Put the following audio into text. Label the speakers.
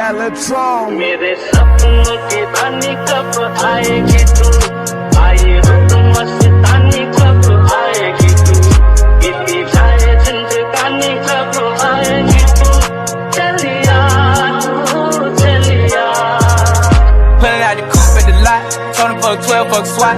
Speaker 1: Metatron.
Speaker 2: मेरे सपनों की रानी कब आएगी तू, आए हो तुम मस्तानी कब आएगी तू, बीती जाए जिंदगानी कब आएगी तू, चलिया तू चलिया.
Speaker 3: Pulling out the coupe at the lot, told him fuck 12, fuck SWAT.